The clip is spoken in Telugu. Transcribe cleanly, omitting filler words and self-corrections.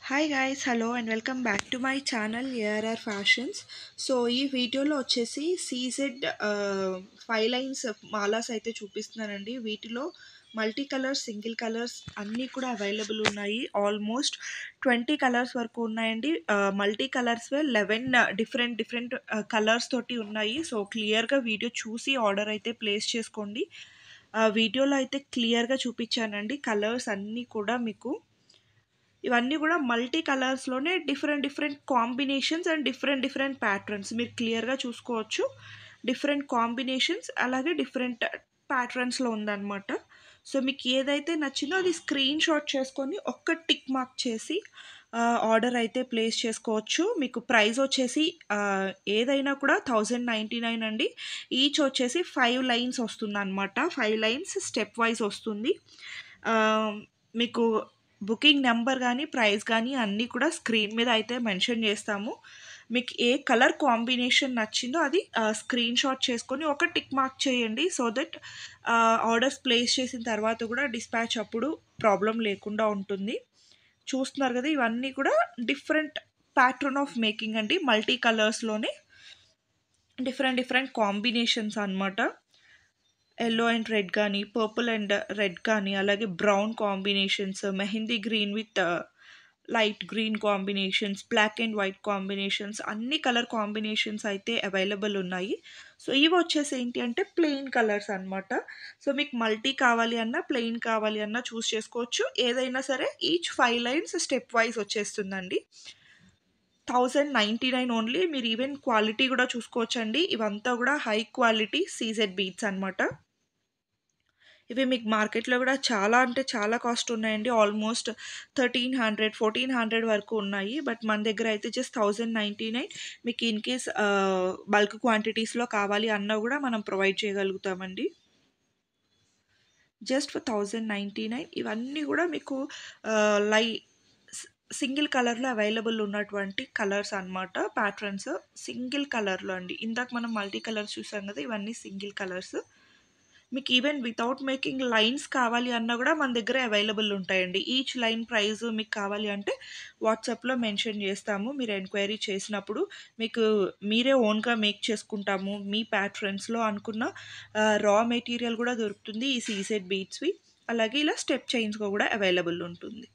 Hi guys, hello and welcome back to my channel ARR fashions. So ఈ వీడియోలో వచ్చేసి సీజెడ్ 5 లైన్స్ మాలాస్ అయితే చూపిస్తున్నానండి. వీటిలో మల్టీ కలర్స్, సింగిల్ కలర్స్ అన్నీ కూడా అవైలబుల్ ఉన్నాయి. ఆల్మోస్ట్ 20 కలర్స్ వరకు ఉన్నాయండి. మల్టీ కలర్స్ 11 డిఫరెంట్ కలర్స్ తోటి ఉన్నాయి. సో క్లియర్గా వీడియో చూసి ఆర్డర్ అయితే ప్లేస్ చేసుకోండి. వీడియోలో అయితే క్లియర్గా చూపించానండి. కలర్స్ అన్నీ కూడా మీకు ఇవన్నీ కూడా మల్టీ కలర్స్లోనే different combinations and different patterns మీరు క్లియర్గా చూసుకోవచ్చు. డిఫరెంట్ కాంబినేషన్స్ అలాగే డిఫరెంట్ ప్యాటర్న్స్లో ఉందన్నమాట. సో మీకు ఏదైతే నచ్చిందో అది స్క్రీన్ షాట్ చేసుకొని ఒక్క టిక్ మార్క్ చేసి ఆర్డర్ అయితే ప్లేస్ చేసుకోవచ్చు. మీకు ప్రైస్ వచ్చేసి ఏదైనా కూడా 1099 అండి. ఈచ్ వచ్చేసి 5 లైన్స్ వస్తుంది అనమాట. 5 లైన్స్ స్టెప్ వైజ్ వస్తుంది. మీకు బుకింగ్ నెంబర్ కానీ ప్రైస్ కానీ అన్నీ కూడా స్క్రీన్ మీద అయితే మెన్షన్ చేస్తాము. మీకు ఏ కలర్ కాంబినేషన్ నచ్చిందో అది స్క్రీన్ షాట్ చేసుకొని ఒక టిక్ మార్క్ చేయండి. సో దట్ ఆర్డర్స్ ప్లేస్ చేసిన తర్వాత కూడా డిస్పాచ్ అప్పుడు ప్రాబ్లం లేకుండా ఉంటుంది. చూస్తున్నారు కదా, ఇవన్నీ కూడా డిఫరెంట్ ప్యాటర్న్ ఆఫ్ మేకింగ్ అండి. మల్టీ కలర్స్లోనే డిఫరెంట్ కాంబినేషన్స్ అనమాట. ఎల్లో అండ్ రెడ్ కానీ, పర్పుల్ అండ్ రెడ్ కానీ, అలాగే brown combinations, mehndi green with light green combinations, black and white combinations, అన్ని కలర్ కాంబినేషన్స్ అయితే అవైలబుల్ ఉన్నాయి. సో ఇవి వచ్చేసి ఏంటి అంటే ప్లెయిన్ కలర్స్ అనమాట. సో మీకు మల్టీ కావాలి అన్నా ప్లెయిన్ కావాలి అన్నా చూస్ చేసుకోవచ్చు. ఏదైనా సరే ఈచ్ 5 లైన్స్ స్టెప్ వైజ్ వచ్చేస్తుందండి. 1099 ఓన్లీ. మీరు ఈవెన్ క్వాలిటీ కూడా చూసుకోవచ్చండి. ఇవంతా కూడా హై క్వాలిటీ సీజెడ్ బీట్స్ అనమాట. ఇవి మీకు మార్కెట్లో కూడా చాలా అంటే చాలా కాస్ట్ ఉన్నాయండి. ఆల్మోస్ట్ 1300 1400 వరకు ఉన్నాయి. బట్ మన దగ్గర అయితే జస్ట్ 1099. మీకు ఇన్ కేస్ బల్క్ క్వాంటిటీస్లో కావాలి అన్నా కూడా మనం ప్రొవైడ్ చేయగలుగుతామండి. Just for 1099. ఇవన్నీ కూడా మీకు లై సింగిల్ కలర్లో అవైలబుల్ ఉన్నటువంటి కలర్స్ అనమాట. ప్యాటర్న్స్ సింగిల్ కలర్లో అండి. ఇందాక మనం మల్టీ కలర్స్ చూసాం కదా, ఇవన్నీ సింగిల్ కలర్స్. మీకు ఈవెన్ వితౌట్ మేకింగ్ లైన్స్ కావాలి అన్నా కూడా మన దగ్గర అవైలబుల్ ఉంటాయండి. ఈచ్ లైన్ ప్రైస్ మీకు కావాలి అంటే వాట్సాప్లో మెన్షన్ చేస్తాము. మీరు ఎంక్వైరీ చేసినప్పుడు మీకు మీరే ఓన్గా మేక్ చేసుకుంటాము మీ ప్యాటర్న్స్లో అనుకున్న రా మెటీరియల్ కూడా దొరుకుతుంది ఈ సీసెడ్ బీట్స్వి. అలాగే ఇలా స్టెప్ చైన్స్గా కూడా అవైలబుల్ ఉంటుంది.